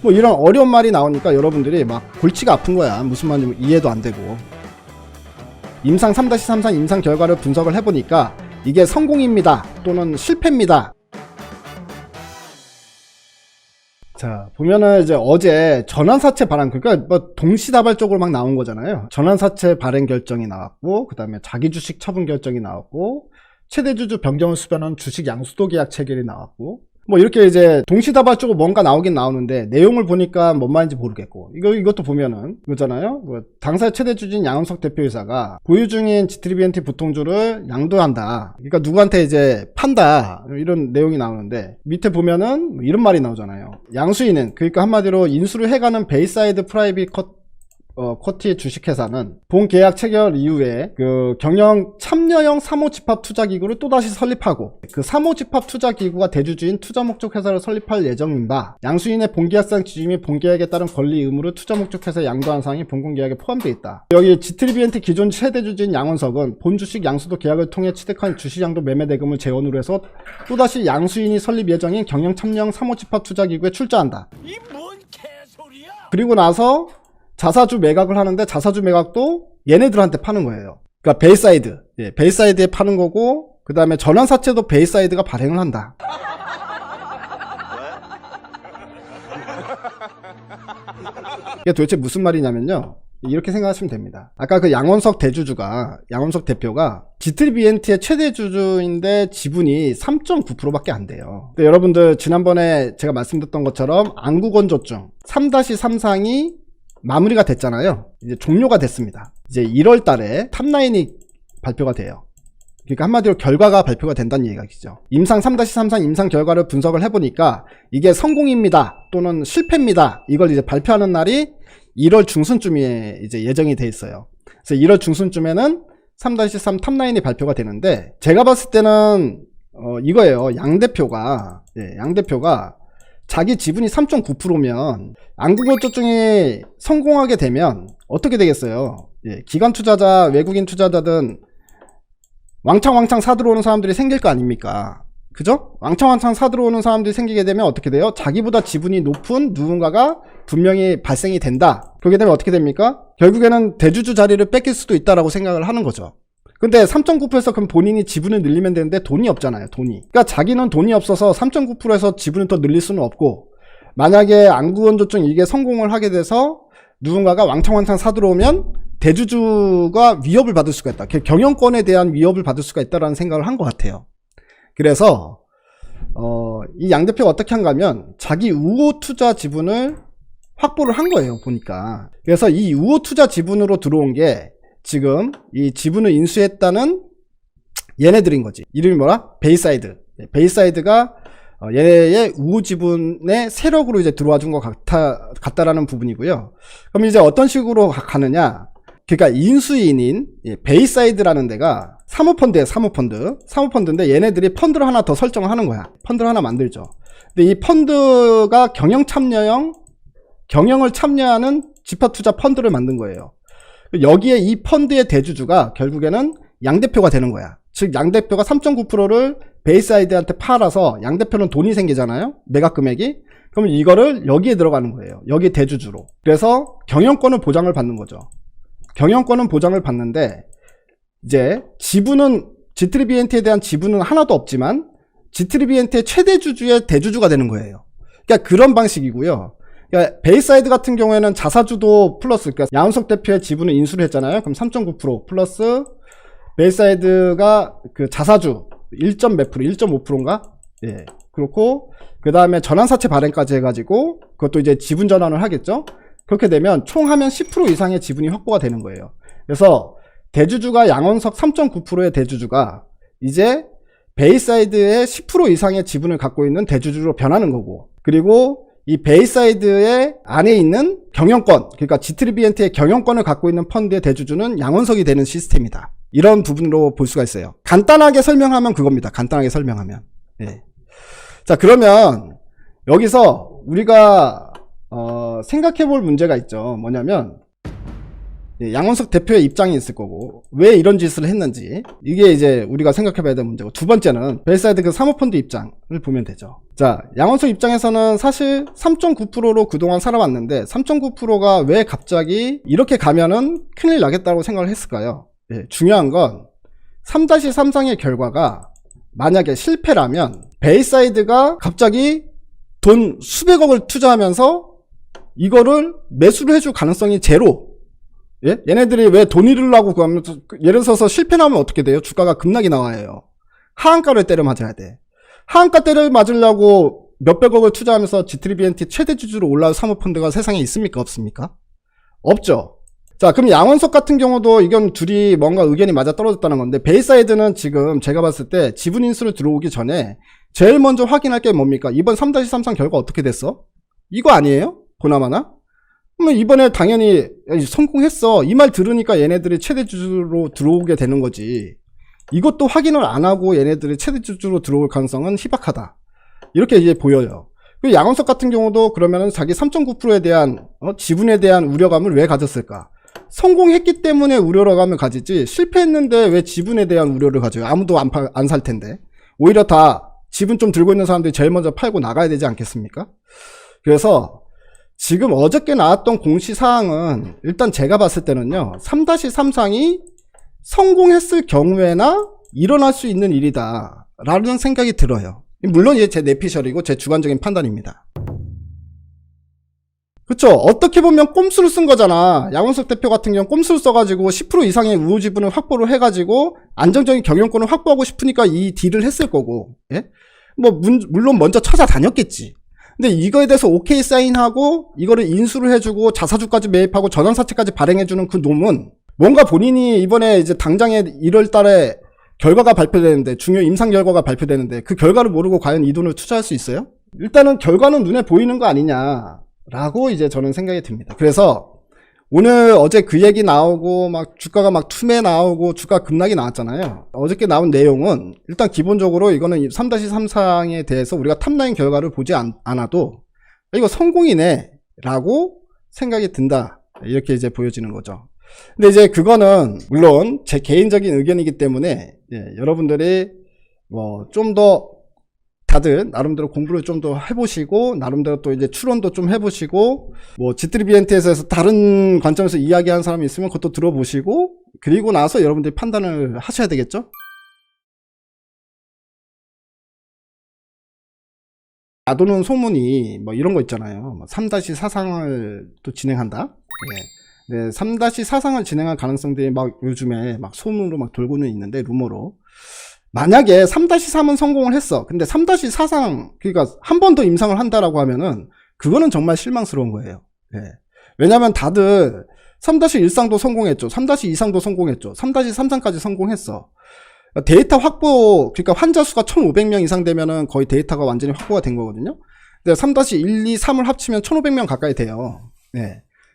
뭐 이런 어려운 말이 나오니까 여러분들이 막 골치가 아픈 거야. 무슨 말인지 이해도 안 되고. 임상 3-33 임상 결과를 분석을 해보니까 이게 성공입니다 또는 실패입니다. 자, 보면은 이제 어제 전환사채 발행, 그러니까 뭐 동시다발적으로 막 나온 거잖아요. 전환사채 발행 결정이 나왔고, 그 다음에 자기 주식 처분 결정이 나왔고, 최대주주 변경을 수반한 주식 양수도 계약 체결이 나왔고, 뭐 이렇게 이제 동시다발적으로 뭔가 나오긴 나오는데 내용을 보니까 뭔 말인지 모르겠고, 이것도 보면은 이거잖아요. 뭐 당사의 최대주주인 양원석 대표이사가 보유 중인 GTBNT 부통주를 양도한다. 그러니까 누구한테 이제 판다. 이런 내용이 나오는데 밑에 보면은 이런 말이 나오잖아요. 양수인은, 그러니까 한마디로 인수를 해가는 베이사이드 프라이빗 쿼티 주식회사는 본 계약 체결 이후에 그 경영 참여형 사모집합투자기구를 또다시 설립하고 그 사모집합투자기구가 대주주인 투자목적회사를 설립할 예정입니다. 양수인의 본계약상 지주 및 본계약에 따른 권리 의무를 투자목적회사에 양도한 사항이 본공계약에 포함되어 있다. 여기 GTBNT 기존 최대주주인 양원석은 본주식 양수도 계약을 통해 취득한 주식양도 매매대금을 재원으로 해서 또다시 양수인이 설립 예정인 경영 참여형 사모집합투자기구에 출자한다. 이 뭔 개소리야? 그리고 나서 자사주 매각을 하는데 자사주 매각도 얘네들한테 파는 거예요. 그러니까 베이사이드, 베이사이드에 파는 거고, 그 다음에 전환사채도 베이사이드가 발행을 한다. 이게 도대체 무슨 말이냐면요, 이렇게 생각하시면 됩니다. 아까 그 양원석 대표가 GTBNT의 최대 주주인데 지분이 3.9%밖에 안 돼요. 근데 여러분들 지난번에 제가 말씀드렸던 것처럼 안구건조증 3-33상이 마무리가 됐잖아요. 이제 종료가 됐습니다. 이제 1월 달에 탑라인이 발표가 돼요. 그러니까 한마디로 결과가 발표가 된다는 얘기죠. 임상 3-33 임상 결과를 분석을 해보니까 이게 성공입니다 또는 실패입니다. 이걸 이제 발표하는 날이 1월 중순쯤에 이제 예정이 돼 있어요. 그래서 1월 중순쯤에는 3-3 탑라인이 발표가 되는데, 제가 봤을 때는 이거예요. 양 대표가 자기 지분이 3.9%면 안구건조증이 성공하게 되면 어떻게 되겠어요? 기관 투자자, 외국인 투자자든 왕창 사들어오는 사람들이 생길 거 아닙니까? 그죠? 왕창 사들어오는 사람들이 생기게 되면 어떻게 돼요? 자기보다 지분이 높은 누군가가 분명히 발생이 된다. 그렇게 되면 어떻게 됩니까? 결국에는 대주주 자리를 뺏길 수도 있다라고 생각을 하는 거죠. 근데 3.9%에서 그럼 본인이 지분을 늘리면 되는데 돈이 없잖아요, 돈이. 그러니까 자기는 돈이 없어서 3.9%에서 지분을 더 늘릴 수는 없고, 만약에 안구건조증 이게 성공을 하게 돼서 누군가가 왕창 사들어오면 대주주가 위협을 받을 수가 있다. 경영권에 대한 위협을 받을 수가 있다라는 생각을 한 것 같아요. 그래서 이 양 대표가 어떻게 한가 하면 자기 우호 투자 지분을 확보를 한 거예요, 보니까. 그래서 이 우호 투자 지분으로 들어온 게 지금 이 지분을 인수했다는 얘네들인 거지. 이름이 뭐라? 베이사이드. 베이사이드가 얘의 우호 지분의 세력으로 이제 들어와 준 것 같다라는 부분이고요. 그럼 이제 어떤 식으로 가느냐? 그러니까 인수인인 베이사이드라는 데가 사모펀드예요, 사모펀드인데 얘네들이 펀드를 하나 더 설정을 하는 거야. 펀드를 하나 만들죠. 근데 이 펀드가 경영을 참여하는 집합투자 펀드를 만든 거예요. 여기에 이 펀드의 대주주가 결국에는 양 대표가 되는 거야. 즉 양 대표가 3.9%를 베이사이드한테 팔아서 양 대표는 돈이 생기잖아요, 매각 금액이. 그럼 이거를 여기에 들어가는 거예요, 여기 대주주로. 그래서 경영권을 보장을 받는 거죠. 경영권은 보장을 받는데 이제 지분은 GTBNT에 대한 지분은 하나도 없지만 GTBNT의 최대 주주의 대주주가 되는 거예요. 그러니까 그런 방식이고요. 그러니까 베이사이드 같은 경우에는 자사주도 플러스, 그러니까 양원석 대표의 지분을 인수를 했잖아요. 그럼 3.9% 플러스 베이사이드가 그 자사주 1.5%인가? 예. 그렇고 그 다음에 전환사채 발행까지 해가지고 그것도 이제 지분 전환을 하겠죠. 그렇게 되면 총 하면 10% 이상의 지분이 확보가 되는 거예요. 그래서 대주주가 양원석 3.9%의 대주주가 이제 베이사이드의 10% 이상의 지분을 갖고 있는 대주주로 변하는 거고, 그리고 이 베이사이드의 안에 있는 경영권, 그러니까 GTBNT의 경영권을 갖고 있는 펀드의 대주주는 양원석이 되는 시스템이다. 이런 부분으로 볼 수가 있어요. 간단하게 설명하면 그겁니다. 간단하게 설명하면. 예. 자, 그러면 여기서 우리가 생각해 볼 문제가 있죠. 뭐냐면 양원석 대표의 입장이 있을 거고 왜 이런 짓을 했는지 이게 이제 우리가 생각해봐야 될 문제고, 두 번째는 벨사이드 그 사모펀드 입장을 보면 되죠. 자, 양원석 입장에서는 사실 3.9%로 그동안 살아왔는데 3.9%가 왜 갑자기 이렇게 가면은 큰일 나겠다고 생각을 했을까요? 중요한 건 3-3상의 결과가 만약에 실패라면 베이사이드가 갑자기 돈 수백억을 투자하면서 이거를 매수를 해줄 가능성이 제로. 얘네들이 왜 돈 잃으려고 그러면, 예를 들어서 실패 나오면 어떻게 돼요? 주가가 급락이 나와요. 하한가를 때려 맞아야 돼. 하한가 때려 맞으려고 몇백억을 투자하면서 GTBNT 최대 주주로 올라올 사모펀드가 세상에 있습니까? 없습니까? 없죠. 자, 그럼 양원석 같은 경우도 이건 둘이 뭔가 의견이 맞아 떨어졌다는 건데, 베이사이드는 지금 제가 봤을 때 지분 인수를 들어오기 전에 제일 먼저 확인할 게 뭡니까? 이번 3-3상 결과 어떻게 됐어? 이거 아니에요? 보나마나? 그러면 이번에 당연히 성공했어. 이 말 들으니까 얘네들이 최대 주주로 들어오게 되는 거지. 이것도 확인을 안 하고 얘네들이 최대 주주로 들어올 가능성은 희박하다. 이렇게 이제 보여요. 그 양원석 같은 경우도 그러면은 자기 3.9%에 대한 지분에 대한 우려감을 왜 가졌을까? 성공했기 때문에 우려감을 가지지, 실패했는데 왜 지분에 대한 우려를 가져요? 아무도 안 살 텐데. 오히려 다 지분 좀 들고 있는 사람들이 제일 먼저 팔고 나가야 되지 않겠습니까? 그래서 지금 어저께 나왔던 공시사항은 일단 제가 봤을 때는요, 3-3상이 성공했을 경우에나 일어날 수 있는 일이다 라는 생각이 들어요. 물론 이게 제 내피셜이고 제 주관적인 판단입니다. 그쵸? 어떻게 보면 꼼수를 쓴 거잖아. 양원석 대표 같은 경우는 꼼수를 써가지고 10% 이상의 우호 지분을 확보를 해가지고 안정적인 경영권을 확보하고 싶으니까 이 딜을 했을 거고, 물론 먼저 찾아다녔겠지. 근데 이거에 대해서 오케이 사인하고 이거를 인수를 해주고 자사주까지 매입하고 전환사채까지 발행해주는 그 놈은 뭔가 본인이 이번에 이제 당장에 1월 달에 결과가 발표되는데, 중요 임상 결과가 발표되는데 그 결과를 모르고 과연 이 돈을 투자할 수 있어요? 일단은 결과는 눈에 보이는 거 아니냐라고 이제 저는 생각이 듭니다. 그래서 오늘 어제 그 얘기 나오고 막 주가가 막 툼에 나오고 주가 급락이 나왔잖아요. 어저께 나온 내용은 일단 기본적으로 이거는 3-3상에 대해서 우리가 탑라인 결과를 보지 않아도 이거 성공이네 라고 생각이 든다, 이렇게 이제 보여지는 거죠. 근데 이제 그거는 물론 제 개인적인 의견이기 때문에 여러분들이 뭐 좀 더 다들 나름대로 공부를 좀 더 해보시고 나름대로 또 이제 추론도 좀 해보시고, 뭐 GTBNT에서 다른 관점에서 이야기하는 사람이 있으면 그것도 들어보시고, 그리고 나서 여러분들이 판단을 하셔야 되겠죠. 나도는 소문이 뭐 이런 거 있잖아요. 3-4상을 또 진행한다. 네, 3-4상을 진행할 가능성들이 막 요즘에 막 소문으로 막 돌고는 있는데, 루머로. 만약에 3-3은 성공을 했어. 근데 3-4상, 그러니까 한 번 더 임상을 한다라고 하면은 그거는 정말 실망스러운 거예요. 왜냐면 다들 3-1상도 성공했죠. 3-2상도 성공했죠. 3-3상까지 성공했어. 데이터 확보, 그러니까 환자 수가 1,500명 이상 되면은 거의 데이터가 완전히 확보가 된 거거든요. 근데 3-1, 2, 3을 합치면 1,500명 가까이 돼요.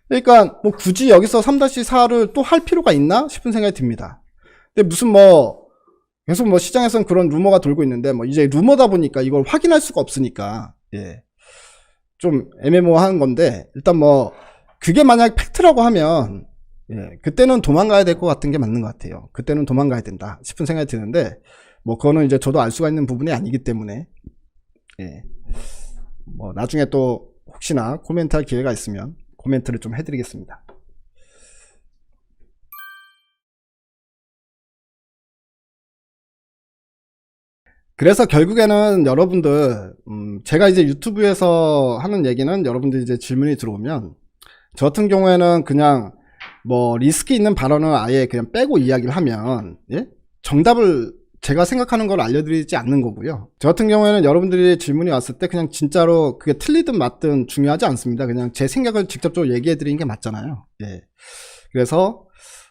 그러니까 뭐 굳이 여기서 3-4를 또 할 필요가 있나 싶은 생각이 듭니다. 근데 무슨 계속 시장에서는 그런 루머가 돌고 있는데, 이제 루머다 보니까 이걸 확인할 수가 없으니까, 좀 애매모호한 건데, 일단 그게 만약 팩트라고 하면, 그때는 도망가야 될 것 같은 게 맞는 것 같아요. 그때는 도망가야 된다 싶은 생각이 드는데, 그거는 이제 저도 알 수가 있는 부분이 아니기 때문에, 나중에 또 혹시나 코멘트 할 기회가 있으면 코멘트를 좀 해드리겠습니다. 그래서 결국에는 여러분들, 제가 이제 유튜브에서 하는 얘기는, 여러분들 이제 질문이 들어오면 저 같은 경우에는 그냥 리스크 있는 발언을 아예 그냥 빼고 이야기를 하면, 정답을 제가 생각하는 걸 알려드리지 않는 거고요. 저 같은 경우에는 여러분들이 질문이 왔을 때 그냥 진짜로 그게 틀리든 맞든 중요하지 않습니다. 그냥 제 생각을 직접적으로 얘기해 드리는 게 맞잖아요. 그래서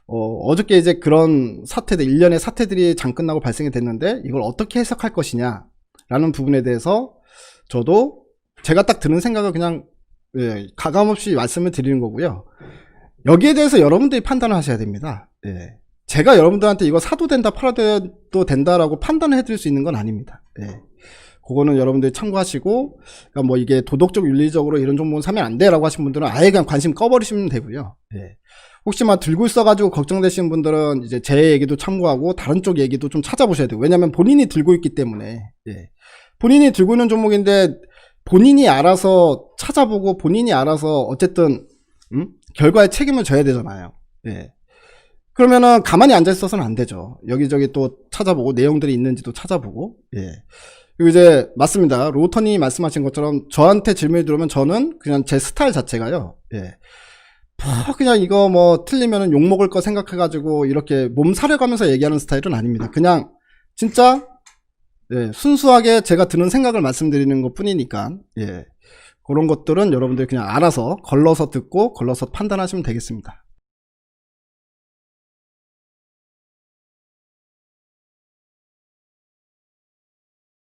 어저께 이제 그런 사태들, 일련의 사태들이 장 끝나고 발생이 됐는데 이걸 어떻게 해석할 것이냐 라는 부분에 대해서 저도 제가 딱 드는 생각을 그냥 가감없이 말씀을 드리는 거고요. 여기에 대해서 여러분들이 판단을 하셔야 됩니다. 제가 여러분들한테 이거 사도 된다 팔아도 된다라고 판단을 해드릴 수 있는 건 아닙니다. 그거는 여러분들이 참고하시고, 그러니까 이게 도덕적 윤리적으로 이런 종목은 사면 안 돼 라고 하신 분들은 아예 그냥 관심 꺼버리시면 되고요. 혹시 막 들고 있어가지고 걱정되시는 분들은 이제 제 얘기도 참고하고 다른 쪽 얘기도 좀 찾아보셔야 돼요. 왜냐면 본인이 들고 있기 때문에. 예. 본인이 들고 있는 종목인데 본인이 알아서 찾아보고 본인이 알아서 어쨌든 결과에 책임을 져야 되잖아요. 예. 그러면은 가만히 앉아 있어서는 안 되죠. 여기저기 또 찾아보고 내용들이 있는지도 찾아보고. 예. 그리고 이제 맞습니다. 로터님이 말씀하신 것처럼 저한테 질문이 들어오면 저는 그냥 제 스타일 자체가요. 예. 그냥 이거 뭐 틀리면은 욕먹을 거 생각해가지고 이렇게 몸 사려가면서 얘기하는 스타일은 아닙니다. 그냥 진짜 예, 순수하게 제가 드는 생각을 말씀드리는 것 뿐이니까 예, 그런 것들은 여러분들이 그냥 알아서 걸러서 듣고 걸러서 판단하시면 되겠습니다.